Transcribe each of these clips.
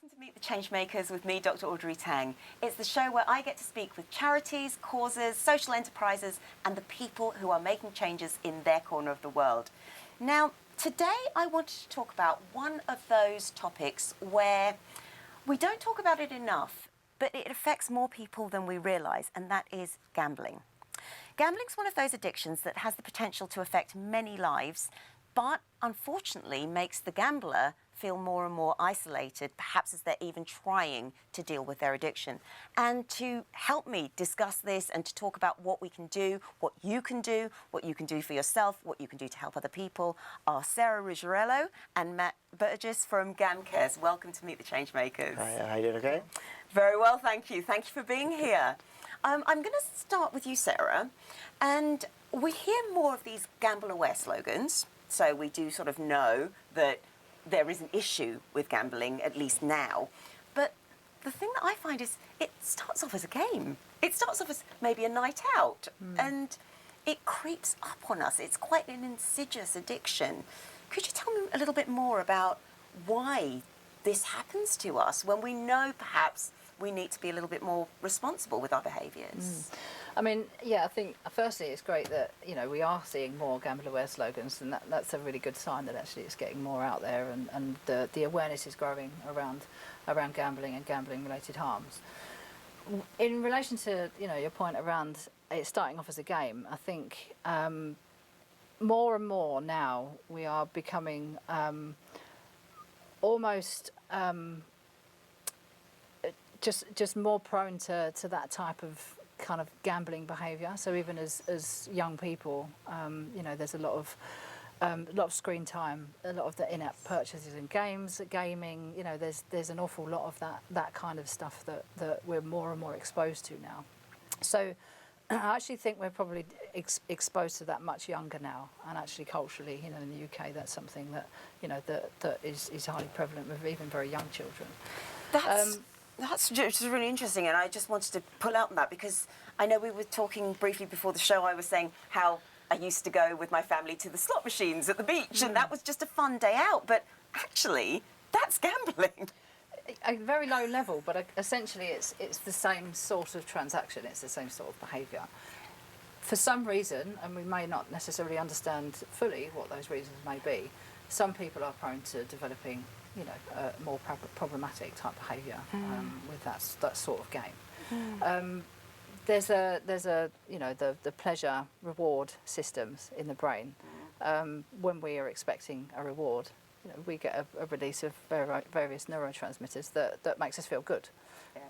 Welcome to Meet the Changemakers with me, Dr. Audrey Tang. It's the show where I get to speak with charities, causes, social enterprises, and the people who are making changes in their corner of the world. Now, today I wanted to talk about one of those topics where we don't talk about it enough, but it affects more people than we realise, and that is gambling. Gambling's one of those addictions that has the potential to affect many lives, but unfortunately makes the gambler feel more and more isolated, perhaps as they're even trying to deal with their addiction. And to help me discuss this and to talk about what we can do, what you can do for yourself, what you can do to help other people, are Sarah Ruggirello and Matt Burgiss from Gamcare. Welcome to Meet the Changemakers. Hi, how you doing, okay? Very well, thank you. Thank you for being here. I'm going to start with you, Sarah. And we hear more of these gamble-aware slogans. So we do sort of know that there is an issue with gambling, at least now. But the thing that I find is it starts off as a game. It starts off as maybe a night out. And it creeps up on us. It's quite an insidious addiction. Could you tell me a little bit more about why this happens to us when we know perhaps we need to be a little bit more responsible with our behaviours? I mean, yeah, I think firstly it's great that, you know, we are seeing more gamble-aware slogans, and that's a really good sign that actually it's getting more out there, and the awareness is growing around gambling and gambling-related harms. In relation to, you know, your point around it starting off as a game, I think more and more now we are becoming almost just more prone to that type of kind of gambling behaviour. So even as young people, you know, there's a lot of screen time, a lot of the in-app purchases in games, gaming. You know, there's an awful lot of that kind of stuff that we're more and more exposed to now. So I actually think we're probably exposed to that much younger now, and actually culturally, you know, in the UK, that's something that, you know, that is highly prevalent with even very young children. That's just really interesting, and I just wanted to pull out on that because I know we were talking briefly before the show. I was saying how I used to go with my family to the slot machines at the beach, and that was just a fun day out, but actually, that's gambling. A very low level, but essentially it's the same sort of transaction, it's the same sort of behaviour. For some reason, and we may not necessarily understand fully what those reasons may be, some people are prone to developing, you know, more problematic type behaviour with that sort of game. There's a you know, the pleasure reward systems in the brain. When we are expecting a reward, you know, we get a release of various neurotransmitters that makes us feel good. Yeah.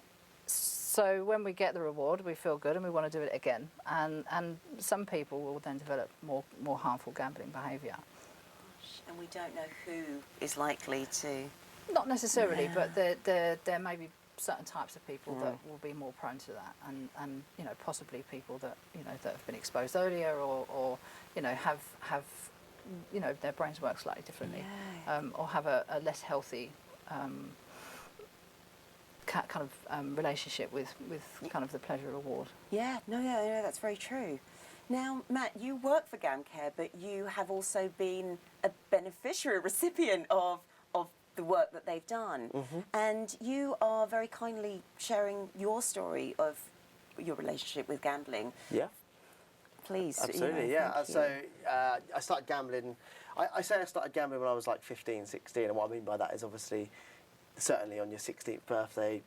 So when we get the reward, we feel good and we want to do it again. And some people will then develop more harmful gambling behaviour. And we don't know who is likely to... Not necessarily, but there may be certain types of people that will be more prone to that, and you know, possibly people that, you know, that have been exposed earlier or you know, have you know, their brains work slightly differently, or have a less healthy kind of relationship with kind of the pleasure reward. Yeah, no, that's very true. Now, Matt, you work for Gamcare, but you have also been a beneficiary, recipient of the work that they've done. And you are very kindly sharing your story of your relationship with gambling. Yeah. Please. Absolutely, you know, yeah. So I started gambling, I say I started gambling when I was like 15, 16, and what I mean by that is obviously, certainly on your 16th birthday,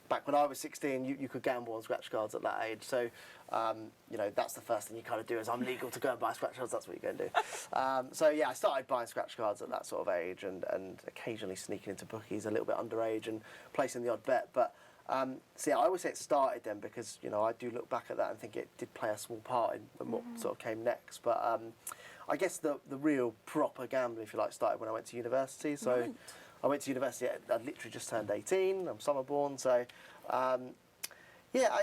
back when I was 16, you could gamble on scratch cards at that age. So, you know, that's the first thing you kind of do is I'm legal to go and buy scratch cards, that's what you're going to do. So, yeah, I started buying scratch cards at that sort of age and occasionally sneaking into bookies a little bit underage and placing the odd bet. But, so, yeah, I always say it started then because, you know, I do look back at that and think it did play a small part in what sort of came next. But I guess the real proper gambling, if you like, started when I went to university. So. Right. I went to university, I literally just turned 18, I'm summer born, so yeah,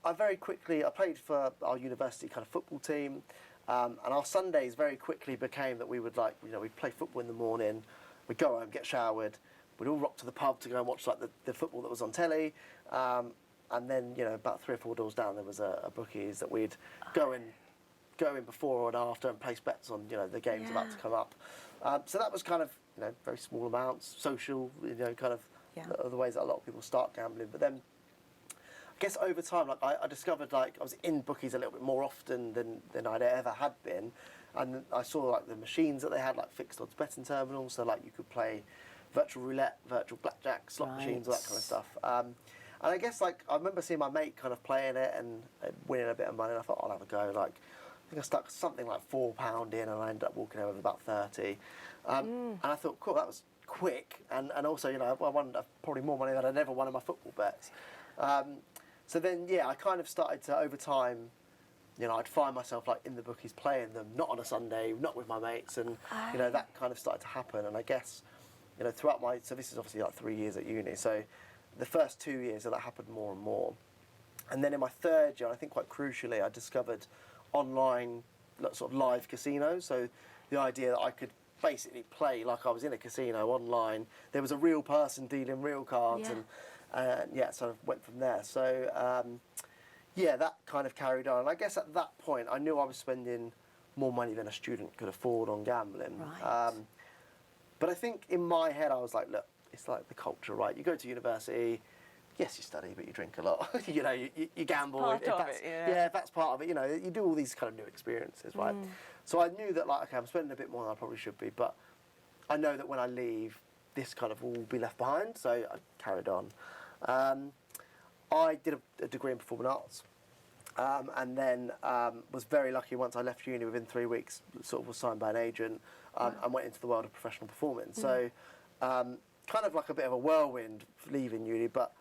I very quickly, I played for our university kind of football team, and our Sundays very quickly became that we would like, you know, we'd play football in the morning, we'd go home, get showered, we'd all rock to the pub to go and watch like the football that was on telly, and then, you know, about 3 or 4 doors down there was a bookies that we'd go in before and after and place bets on, you know, the games about to come up. So that was kind of, you know, very small amounts, social, you know, kind of the ways that a lot of people start gambling. But then, I guess over time, like I discovered like I was in bookies a little bit more often than I'd ever had been, and I saw like the machines that they had, like fixed odds betting terminals, so like you could play virtual roulette, virtual blackjack, slot machines, all that kind of stuff. And I guess like I remember seeing my mate kind of playing it and winning a bit of money, and I thought I'll have a go. Like I think I stuck something like £4 in, and I ended up walking away with about 30. And I thought, cool, that was quick, and also, you know, I won probably more money than I'd ever won in my football bets. So then, yeah, I kind of started to, over time, you know, I'd find myself like in the bookies playing them, not on a Sunday, not with my mates, and you know, that kind of started to happen. And I guess, you know, throughout so this is obviously like 3 years at uni, so the first 2 years that happened more and more. And then in my third year, I think quite crucially, I discovered online sort of live casinos. So the idea that I could basically play like I was in a casino online. There was a real person dealing real cards, and yeah, so I went from there. So yeah, that kind of carried on. And I guess at that point, I knew I was spending more money than a student could afford on gambling. Right. But I think in my head, I was like, look, it's like the culture, right? You go to university, yes, you study, but you drink a lot. You know, you gamble. Part of it, yeah, if that's part of it, you know, you do all these kind of new experiences, right? So I knew that, like, okay, I'm spending a bit more than I probably should be, but I know that when I leave, this kind of will be left behind, so I carried on. I did a degree in performing arts, and then was very lucky once I left uni, within 3 weeks, sort of was signed by an agent, and went into the world of professional performance. So kind of like a bit of a whirlwind leaving uni, but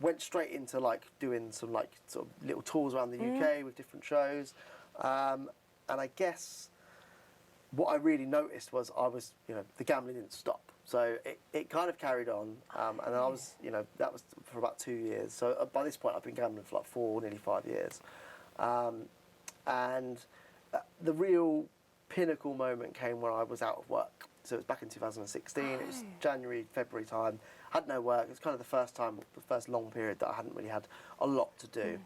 went straight into like doing some like sort of little tours around the UK with different shows. And I guess what I really noticed was you know, the gambling didn't stop. So it kind of carried on, and I was, you know, that was for about 2 years. So by this point, I've been gambling for like 4, nearly 5 years. And the real pinnacle moment came when I was out of work. So it was back in 2016. It was January, February time. Had no work. It was kind of the first long period that I hadn't really had a lot to do.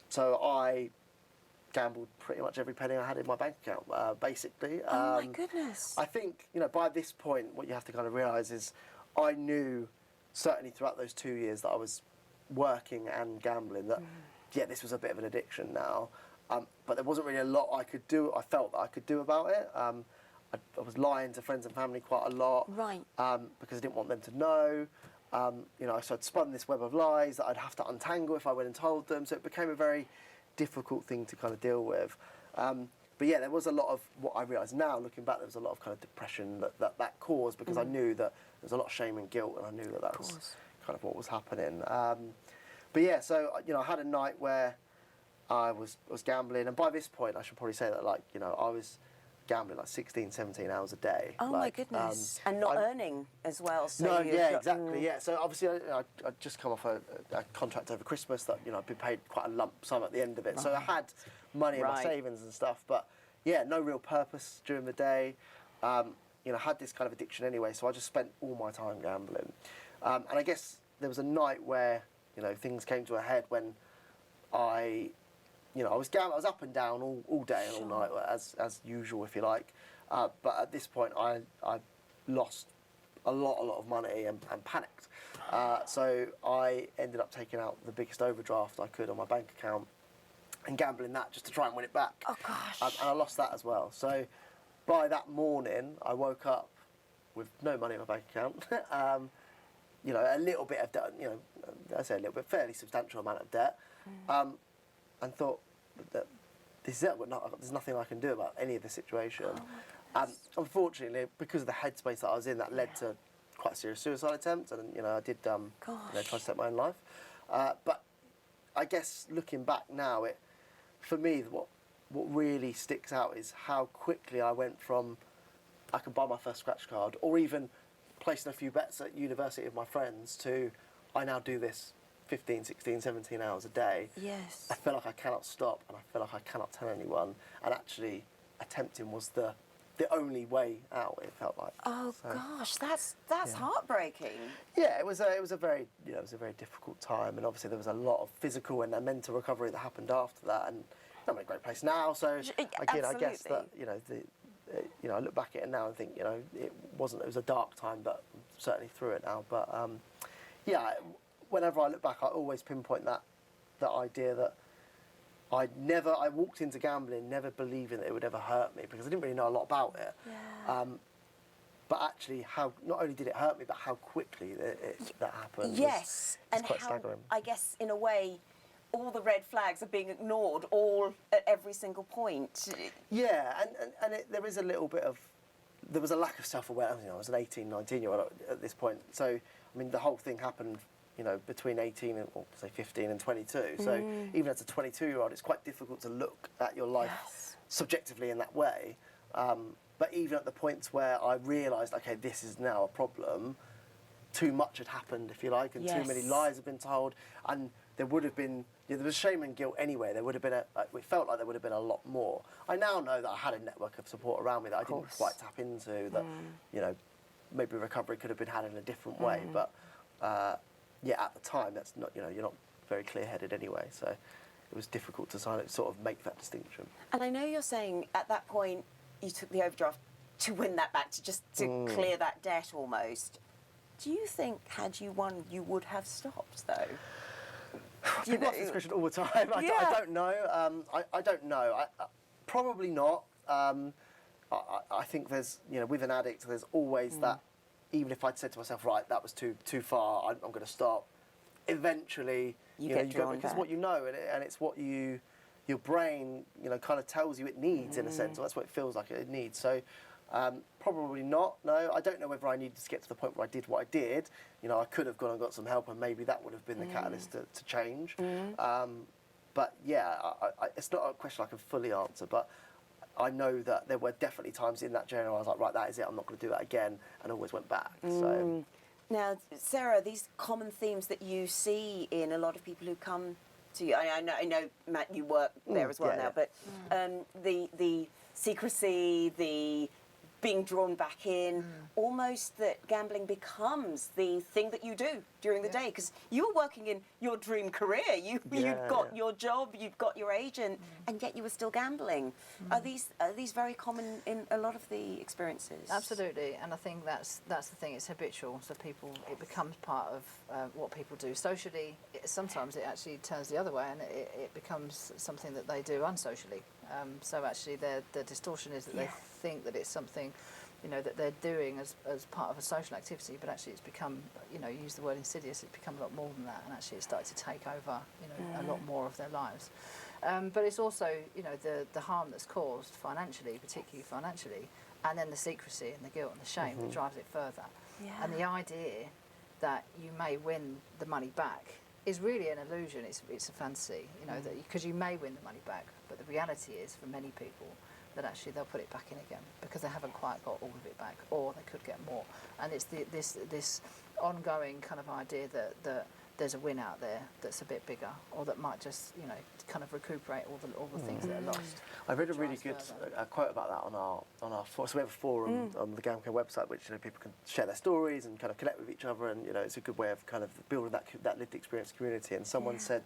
So I gambled pretty much every penny I had in my bank account, basically. Oh my goodness. I think, you know, by this point, what you have to kind of realise is I knew, certainly throughout those 2 years that I was working and gambling, that, yeah, this was a bit of an addiction now. But there wasn't really a lot I could do, I felt that I could do about it. I was lying to friends and family quite a lot. Right. Because I didn't want them to know. You know, so I'd spun this web of lies that I'd have to untangle if I went and told them. So it became a very difficult thing to kind of deal with. But yeah, there was a lot of, what I realise now, looking back, there was a lot of kind of depression that caused, because I knew that there was a lot of shame and guilt, and I knew that was kind of what was happening. But yeah, so, you know, I had a night where I was gambling, and by this point, I should probably say that, like, you know, I was gambling like 16, 17 hours a day. Oh like, my goodness. And not earning as well. So no, you've yeah, got- exactly, yeah. So obviously I'd just come off a contract over Christmas that, you know, I'd been paid quite a lump sum at the end of it. So I had money in my savings and stuff, but yeah, no real purpose during the day. You know, had this kind of addiction anyway, so I just spent all my time gambling. And I guess there was a night where, you know, things came to a head when I was up and down all day and all night, as usual, if you like. But at this point, I lost a lot of money and panicked. So I ended up taking out the biggest overdraft I could on my bank account and gambling that just to try and win it back. Oh gosh. And I lost that as well. So by that morning, I woke up with no money in my bank account. You know, a little bit of debt, you know, I say a little bit, fairly substantial amount of debt. And thought that this is it, there's nothing I can do about any of the situation. Unfortunately, because of the headspace that I was in, that led to quite a serious suicide attempt, and you know, I did you know, try to take my own life. But I guess looking back now, for me, what really sticks out is how quickly I went from I could buy my first scratch card, or even placing a few bets at university with my friends, to I now do this 15, 16, 17 hours a day. Yes. I feel like I cannot stop, and I feel like I cannot tell anyone. And actually, attempting was the only way out. It felt like. Oh gosh, that's heartbreaking. Yeah, it was a very difficult time, and obviously there was a lot of physical and mental recovery that happened after that. And I'm in a great place now. So again, I guess that, you know, I look back at it now and think, you know, it was a dark time, but certainly through it now. But yeah, whenever I look back, I always pinpoint that idea that I walked into gambling never believing that it would ever hurt me, because I didn't really know a lot about it. Yeah. But actually, not only did it hurt me, but how quickly that happened. Yes, was and quite how, staggering. I guess, in a way, all the red flags are being ignored all at every single point. Yeah, and there is a little bit of, there was a lack of self-awareness. I was an 18, 19-year-old at this point. So, I mean, the whole thing happened, between 18 and, or say 15 and 22. So even as a 22-year-old, it's quite difficult to look at your life subjectively in that way. But even at the points where I realised, okay, this is now a problem, too much had happened, if you like, and too many lies had been told, and there would have been, there was shame and guilt anyway. There would have been it felt like there would have been a lot more. I now know that I had a network of support around me that I didn't quite tap into, that, maybe recovery could have been had in a different way. But, at the time, that's not, you're not very clear-headed anyway, so it was difficult to sort of make that distinction. And I know you're saying at that point you took the overdraft to win that back, to clear that debt almost. Do you think had you won, you would have stopped though? I get asked this question all the time. I don't know. I don't know. Probably not. I think there's, with an addict, there's always that. Even if I'd said to myself, right, that was too far, I'm going to stop. Eventually, you go, because what you know, and it's what your brain, kind of tells you it needs in a sense. Or that's what it feels like it needs. So. Probably not, no. I don't know whether I needed to get to the point where I did what I did. I could have gone and got some help, and maybe that would have been the catalyst to change. But yeah, it's not a question I can fully answer, but I know that there were definitely times in that journey where I was like, right, that is it, I'm not going to do that again, and always went back. So. Now, Sarah, these common themes that you see in a lot of people who come to you, I know Matt, you work there as well now, but the secrecy, the being drawn back in, almost that gambling becomes the thing that you do during the day, because you were working in your dream career. You've got your job, you've got your agent, and yet you were still gambling. Are these very common in a lot of the experiences? Absolutely, and I think that's the thing. It's habitual, so it becomes part of what people do socially. Sometimes it actually turns the other way, and it becomes something that they do unsocially. So actually, the distortion is that they think that it's something, that they're doing as part of a social activity, but actually it's become, use the word insidious, it's become a lot more than that, and actually it's started to take over, a lot more of their lives. But it's also, the harm that's caused financially, particularly financially, and then the secrecy and the guilt and the shame that drives it further. Yeah. And the idea that you may win the money back is really an illusion. It's a fantasy, because you may win the money back, but the reality is for many people that actually they'll put it back in again because they haven't quite got all of it back, or they could get more. And it's this ongoing kind of idea that there's a win out there that's a bit bigger, or that might just kind of recuperate all the things that are lost. I read a really good quote about that on our forum. So we have a forum on the Gamcare website, which people can share their stories and kind of connect with each other, and it's a good way of kind of building that lived experience community. And someone said,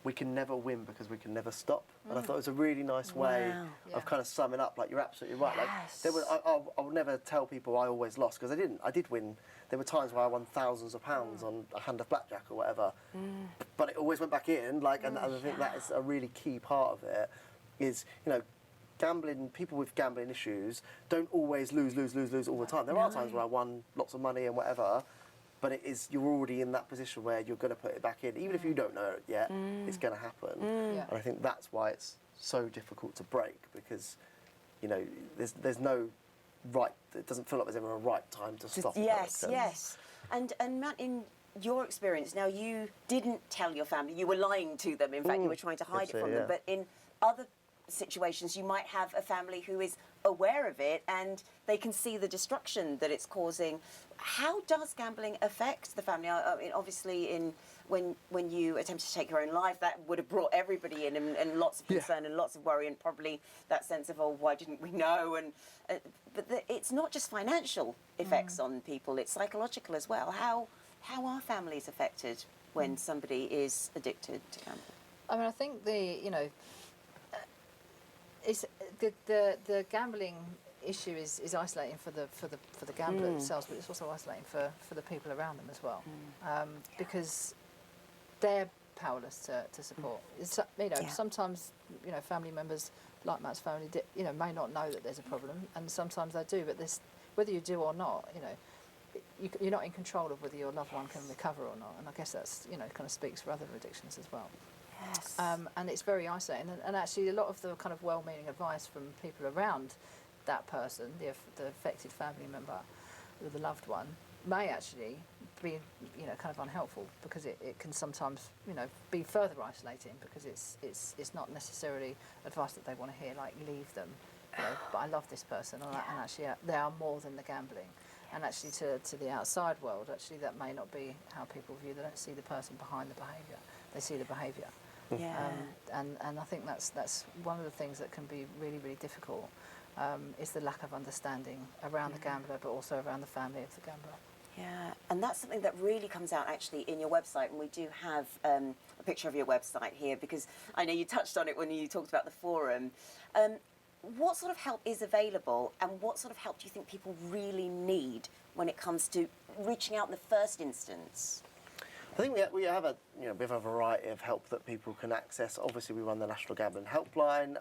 we can never win because we can never stop. And I thought it was a really nice way of kind of summing up. Like, you're absolutely right. Yes. Like, I will never tell people I always lost, because I didn't. I did win. There were times where I won thousands of pounds on a hand of blackjack or whatever, but it always went back in. Like, and I think that is a really key part of it. Is gambling. People with gambling issues don't always lose all the time. There are times where I won lots of money and whatever. But you're already in that position where you're going to put it back in. Even if you don't know it yet, it's going to happen. And I think that's why it's so difficult to break, because, there's no right, it doesn't feel like there's ever a right time to stop. Yes. And Matt, in your experience, now you didn't tell your family, you were lying to them. In fact, you were trying to hide it from them. But in other situations, you might have a family who is aware of it and they can see the destruction that it's causing. How does gambling affect the family? I mean, obviously, when you attempted to take your own life, that would have brought everybody in, and lots of concern and lots of worry, and probably that sense of, oh, why didn't we know? And but it's not just financial effects on people; it's psychological as well. How are families affected when somebody is addicted to gambling? I mean, I think it's the gambling issue is isolating for the gambler themselves, but it's also isolating for the people around them as well, because they're powerless to support. It's, sometimes family members like Matt's family may not know that there's a problem, and sometimes they do. But whether you do or not, you're not in control of whether your loved one can recover or not. And I guess that's kind of speaks for other addictions as well. Yes. And it's very isolating. And actually, a lot of the kind of well-meaning advice from people around that person, the affected family member, or the loved one, may actually be kind of unhelpful, because it can sometimes be further isolating, because it's not necessarily advice that they want to hear, like leave them, but I love this person, and actually they are more than the gambling. And actually to the outside world, actually that may not be how people view. They don't see the person behind the behaviour, they see the behaviour. Yeah. And I think that's one of the things that can be really, really difficult, is the lack of understanding around the gambler, but also around the family of the gambler. Yeah, and that's something that really comes out actually in your website, and we do have a picture of your website here, because I know you touched on it when you talked about the forum. What sort of help is available, and what sort of help do you think people really need when it comes to reaching out in the first instance? I think we have a bit of a variety of help that people can access. Obviously, we run the National Gambling Helpline,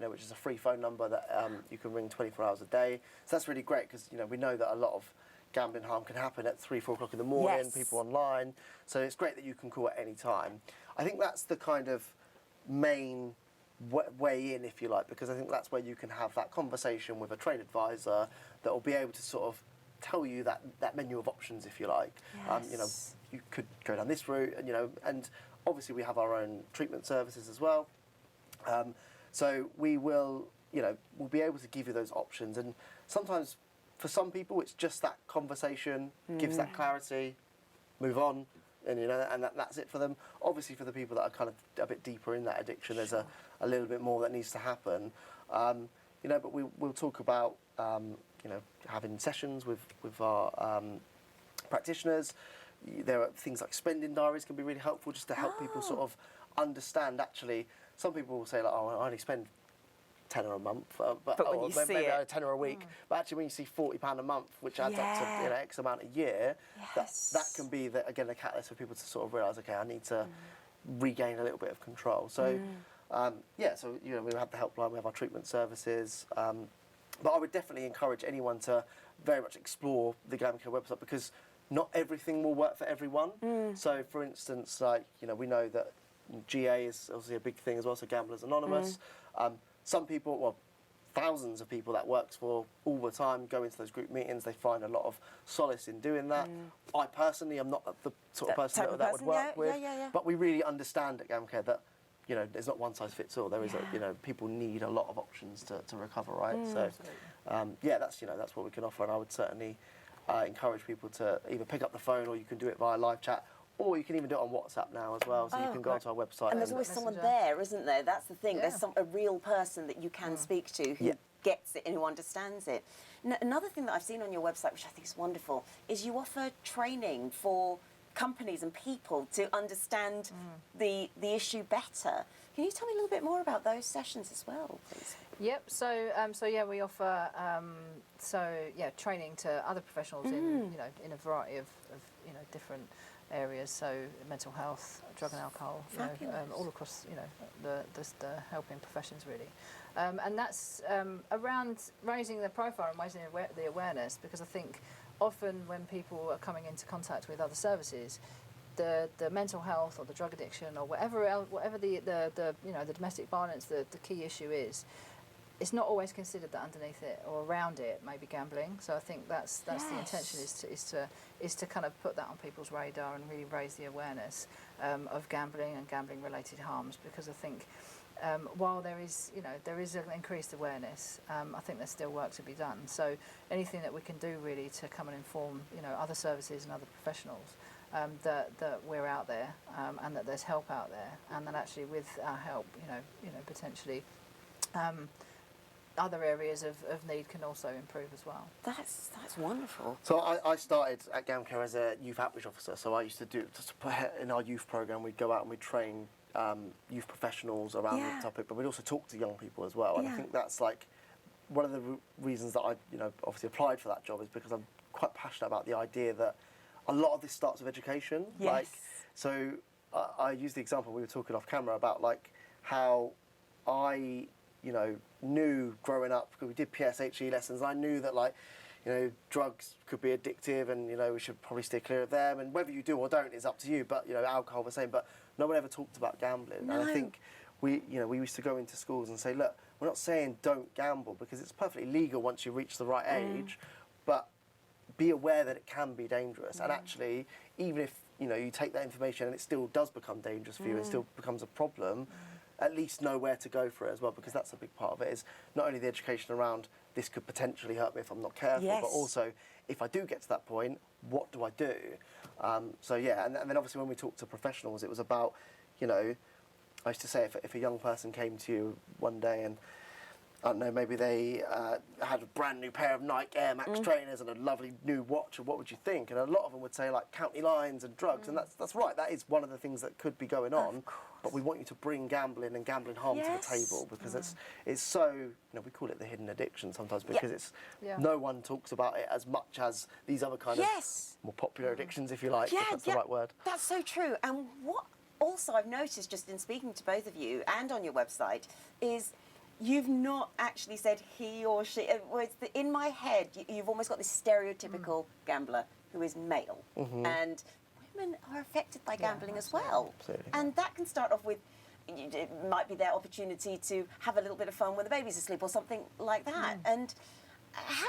which is a free phone number that you can ring 24 hours a day. So that's really great, because we know that a lot of gambling harm can happen at 3-4 o'clock in the morning. Yes. People online, so it's great that you can call at any time. I think that's the kind of main way in, if you like, because I think that's where you can have that conversation with a trained advisor that will be able to sort of tell you that menu of options, if you like. Yes. You could go down this route, and obviously we have our own treatment services as well. So we'll be able to give you those options, and sometimes for some people it's just that conversation gives that clarity, move on, and that's it for them. Obviously for the people that are kind of a bit deeper in that addiction, there's a little bit more that needs to happen. But we'll talk about having sessions with our practitioners. There are things like spending diaries can be really helpful, just to help people sort of understand. Actually, some people will say, like, I only spend £10 a month, but when you see maybe it, £10 a week. But actually, when you see £40 a month, which adds up to X amount a year, that can be the catalyst for people to sort of realise, okay, I need to regain a little bit of control. So we have the helpline, we have our treatment services. But I would definitely encourage anyone to very much explore the Gamcare website, because not everything will work for everyone. So, for instance, we know that GA is obviously a big thing as well, so Gamblers Anonymous. Some people, thousands of people that works for all the time go into those group meetings. They find a lot of solace in doing that. I personally am not the sort of person that would work with, but we really understand at Gamcare that there's not one size fits all. There is people need a lot of options to recover, right? So that's what we can offer, and I would certainly encourage people to either pick up the phone, or you can do it via live chat, or you can even do it on WhatsApp now as well. So you can go onto our website. And there's always someone there, isn't there? That's the thing. Yeah. There's a real person that you can speak to who gets it and who understands it. Another thing that I've seen on your website, which I think is wonderful, is you offer training for companies and people to understand the issue better. Can you tell me a little bit more about those sessions as well, please? Yep. So we offer training to other professionals in a variety of different areas. So mental health, drug and alcohol, all across the helping professions really. And that's around raising the profile and raising the awareness, because I think often when people are coming into contact with other services, the mental health or the drug addiction or whatever the domestic violence, the key issue is, it's not always considered that underneath it or around it may be gambling. So I think that's the intention is to kind of put that on people's radar and really raise the awareness of gambling and gambling related harms, because I think while there is an increased awareness, I think there's still work to be done. So anything that we can do really to come and inform other services and other professionals that we're out there and that there's help out there, and that actually with our help potentially other areas of need can also improve as well. That's wonderful. So I started at Gamcare as a youth outreach officer. So I used to in our youth programme, we'd go out and we'd train youth professionals around the topic, but we'd also talk to young people as well. And I think that's one of the reasons that I, obviously applied for that job is because I'm quite passionate about the idea that a lot of this starts with education. Yes. So I use the example we were talking off camera about how I, knew growing up, because we did PSHE lessons, and I knew that drugs could be addictive and, we should probably steer clear of them. And whether you do or don't is up to you, but, alcohol the same. But no one ever talked about gambling. No. And I think we used to go into schools and say, look, we're not saying don't gamble because it's perfectly legal once you reach the right age, but be aware that it can be dangerous. And actually, even if, you take that information and it still does become dangerous for you, it still becomes a problem, at least know where to go for it as well, because that's a big part of it, is not only the education around this could potentially hurt me if I'm not careful, Yes. but also if I do get to that point, what do I do? So yeah, and then obviously when we talked to professionals, it was about, I used to say if a young person came to you one day and, I don't know, maybe they had a brand new pair of Nike Air Max trainers and a lovely new watch, and what would you think? And a lot of them would say county lines and drugs, and that's right, that is one of the things that could be going on, but we want you to bring gambling and gambling harm to the table, because it's so, we call it the hidden addiction sometimes, because it's no one talks about it as much as these other kind of more popular addictions, if you like, if that's the right word. That's so true. And what also I've noticed just in speaking to both of you and on your website is you've not actually said he or she. In my head, you've almost got this stereotypical gambler who is male. And women are affected by gambling as well. Absolutely. And that can start off with, it might be their opportunity to have a little bit of fun when the baby's asleep or something like that. And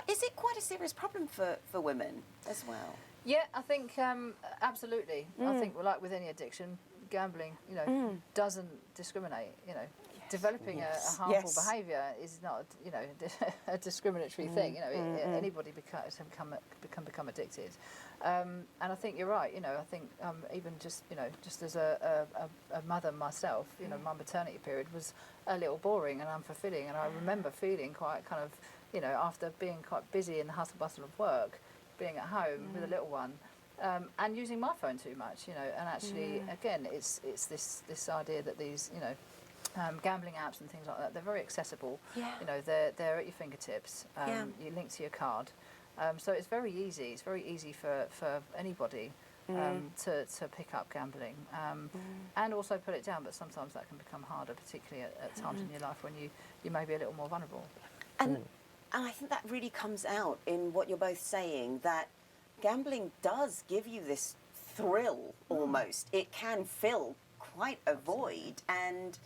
is it quite a serious problem for women as well? Yeah, I think absolutely. I think, like with any addiction, gambling, doesn't discriminate. Developing a harmful behaviour is not, a discriminatory thing. Anybody can become addicted. And I think you're right. I think even just as a mother myself, my maternity period was a little boring and unfulfilling. And I remember feeling quite kind of, after being quite busy in the hustle bustle of work, being at home with a little one. And using my phone too much, and actually, again, it's this idea that these, gambling apps and things like that, they're very accessible. Yeah. They're at your fingertips. You link to your card, so it's very easy. It's very easy for anybody to pick up gambling and also put it down. But sometimes that can become harder, particularly at times in your life when you may be a little more vulnerable. And I think that really comes out in what you're both saying, that gambling does give you this thrill almost. It can fill quite a void, and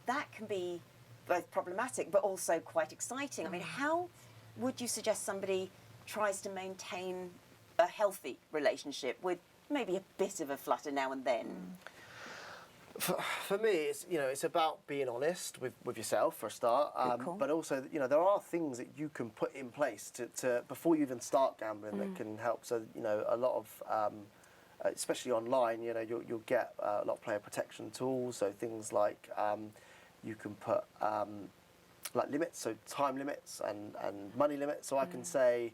that can be both problematic but also quite exciting. I mean, how would you suggest somebody tries to maintain a healthy relationship with maybe a bit of a flutter now and then? For me, it's about being honest with yourself for a start, but also there are things that you can put in place to before you even start gambling that can help. So a lot of especially online, you'll get a lot of player protection tools. So things like you can put like limits, so time limits and money limits. So I can say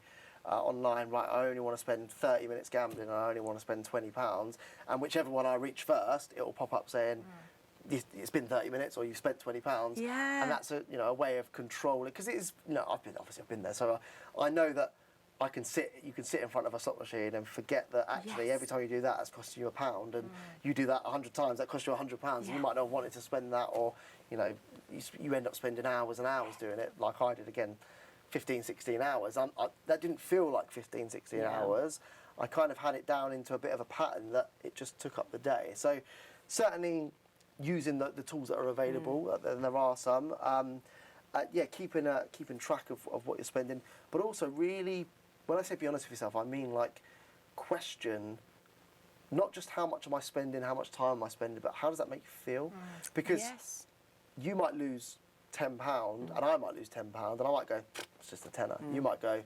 online, right, I only want to spend 30 minutes gambling and I only want to spend £20, and whichever one I reach first, it will pop up saying it's been 30 minutes or you've spent £20. Yeah. And that's a way of controlling, because it is, I've been there, so I know that you can sit in front of a slot machine and forget that actually every time you do that, it's costing you £1, and you do that 100 times, that costs you £100, and you might not have wanted to spend that, or you end up spending hours and hours doing it, like I did again, 15, 16 hours. That didn't feel like 15, 16 hours. I kind of had it down into a bit of a pattern that it just took up the day. So certainly using the tools that are available, and there are some, keeping track of what you're spending, but also really, when I say be honest with yourself, I mean question not just how much am I spending, how much time am I spending, but how does that make you feel? Because you might lose £10 and I might lose £10 and I might go, it's just a tenner. You might go,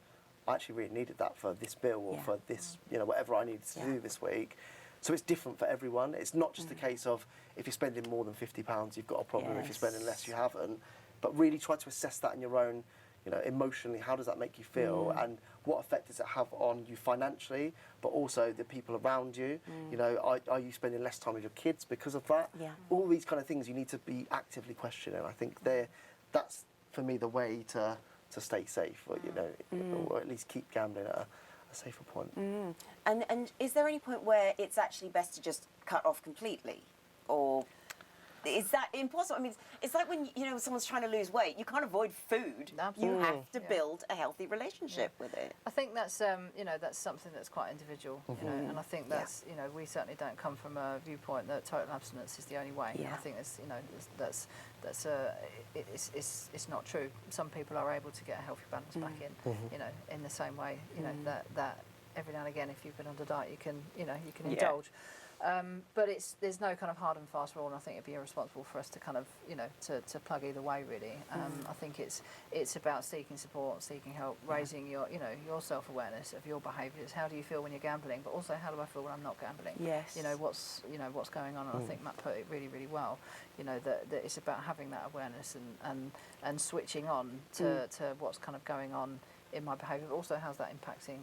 I actually really needed that for this bill or for this, whatever I needed to do this week. So it's different for everyone. It's not just a case of if you're spending more than £50, you've got a problem. If you're spending less, you haven't. But really try to assess that in your own, emotionally, how does that make you feel, and what effect does it have on you financially, but also the people around you. Are you spending less time with your kids because of that? All these kind of things you need to be actively questioning. I think that's for me the way to to stay safe, or or at least keep gambling at a safer point. And is there any point where it's actually best to just cut off completely, or is that impossible? I mean, it's like when someone's trying to lose weight, you can't avoid food. Absolutely. You have to build a healthy relationship with it. I think that's that's something that's quite individual, and I think that's we certainly don't come from a viewpoint that total abstinence is the only way. Yeah. I think it's not true. Some people are able to get a healthy balance back in the same way that every now and again, if you've been on a diet, you can indulge. But there's no kind of hard and fast rule, and I think it'd be irresponsible for us to kind of to plug either way really. I think it's about seeking support, seeking help, raising your self-awareness of your behaviours. How do you feel when you're gambling? But also, how do I feel when I'm not gambling? Yes. What's going on? And I think Matt put it really, really well. That it's about having that awareness and switching on to what's kind of going on in my behaviour, but also how's that impacting,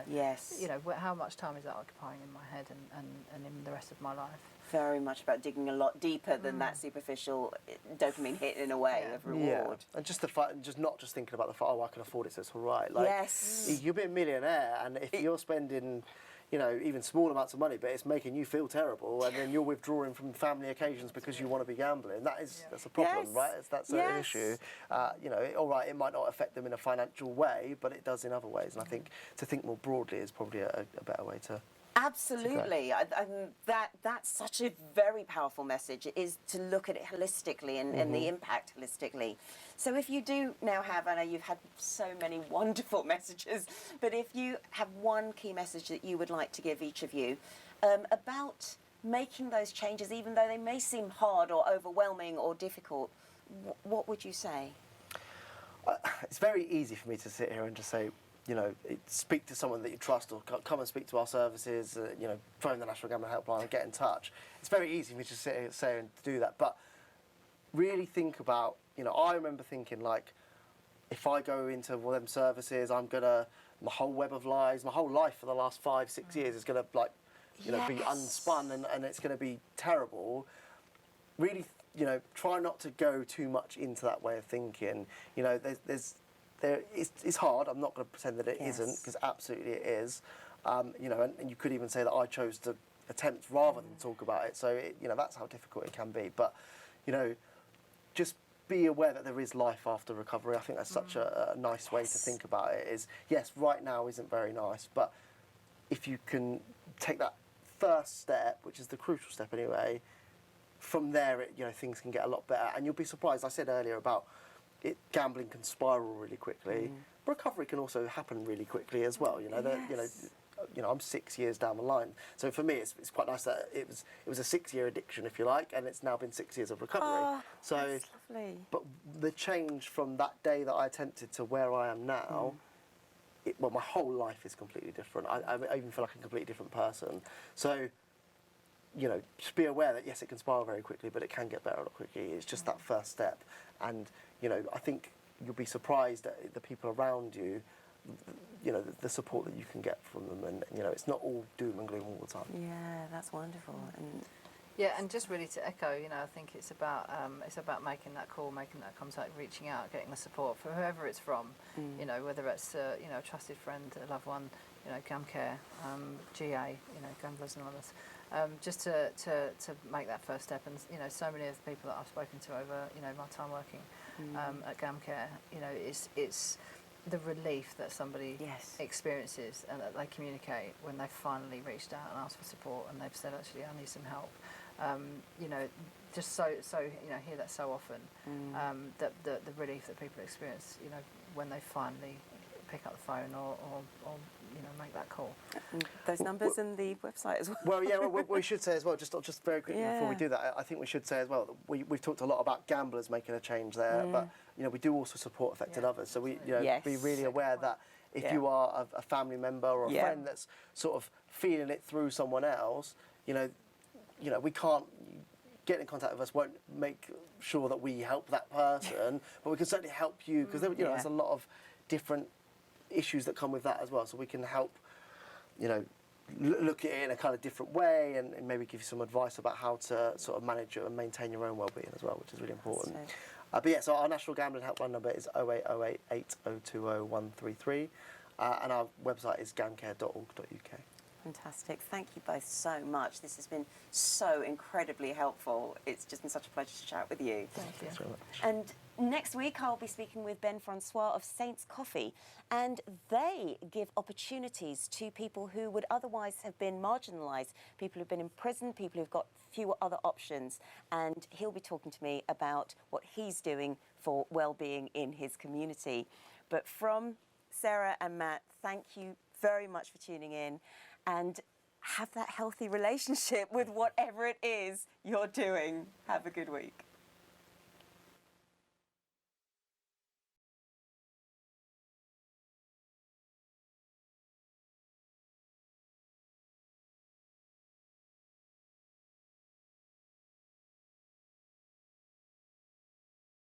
Yes. How much time is that occupying in my head and in the rest of my life? Very much about digging a lot deeper than that superficial dopamine hit in a way of reward. And just the fact, and just not just thinking about the fact, I can afford it, so it's all right. Like, yes. You'll be a millionaire, and if you're spending, even small amounts of money, but it's making you feel terrible, and then you're withdrawing from family occasions because you want to be gambling, that's a problem, Yes. right? That's an issue. All right, it might not affect them in a financial way, but it does in other ways. And I think to think more broadly is probably a better way to. Absolutely. That's such a very powerful message, is to look at it holistically and the impact holistically. So if you do now have, I know you've had so many wonderful messages, but if you have one key message that you would like to give each of you about making those changes, even though they may seem hard or overwhelming or difficult, what would you say? It's very easy for me to sit here and just say, speak to someone that you trust, or come and speak to our services, phone the National Gambling Helpline and get in touch. It's very easy for me to sit here and say and do that, but really think about, I remember thinking, like, if I go into one of them services, my whole web of lies, my whole life for the last 5-6 years is going to, be unspun, and it's going to be terrible. Really, try not to go too much into that way of thinking. It's hard. I'm not going to pretend that it isn't, because absolutely it is. And you could even say that I chose to attempt rather than talk about it. So that's how difficult it can be. But just be aware that there is life after recovery. I think that's such a nice way to think about it. Is yes, right now isn't very nice, but if you can take that first step, which is the crucial step anyway, from there things can get a lot better. And you'll be surprised. I said earlier about gambling can spiral really quickly. Recovery can also happen really quickly as well. I'm 6 years down the line, so for me it's quite nice that it was a 6-year addiction, if you like, and it's now been 6 years of recovery. Oh, that's lovely. But the change from that day that I attempted to where I am now, my whole life is completely different. I even feel like a completely different person. So, just be aware that yes, it can spiral very quickly, but it can get better a lot quickly. It's just that first step, and I think you'll be surprised at the people around you, the support that you can get from them, and it's not all doom and gloom all the time. Yeah, that's wonderful. And just really to echo, I think it's about making that call, making that contact, reaching out, getting the support for whoever it's from. Whether it's a trusted friend, a loved one, Gamcare, GA, Gamblers Anonymous. Just to make that first step, and so many of the people that I've spoken to over my time working at Gamcare, it's the relief that somebody experiences and that they communicate when they've finally reached out and asked for support, and they've said, actually, I need some help. Just so hear that so often, that the relief that people experience, when they finally pick up the phone or make that call. Those numbers and the website as well. Well, yeah, we should say as well, just very quickly before we do that, I think we should say as well that we've talked a lot about gamblers making a change there, but we do also support affected others. So we be really aware that if you are a family member or a friend that's sort of feeling it through someone else, we can't. Getting in contact with us won't make sure that we help that person, but we can certainly help you, because there's a lot of different issues that come with that as well. So we can help, look at it in a kind of different way, and maybe give you some advice about how to sort of manage it and maintain your own well-being as well, which is really important. But yeah, so our national gambling helpline number is 0808 8020 133, and our website is gamcare.org.uk. Fantastic. Thank you both so much. This has been so incredibly helpful. It's just been such a pleasure to chat with you. Thank you. Thanks very much. And next week, I'll be speaking with Ben Francois of Saints Coffee, and they give opportunities to people who would otherwise have been marginalised, people who've been in prison, people who've got fewer other options, and he'll be talking to me about what he's doing for well-being in his community. But from Sarah and Matt, thank you very much for tuning in, and have that healthy relationship with whatever it is you're doing. Have a good week.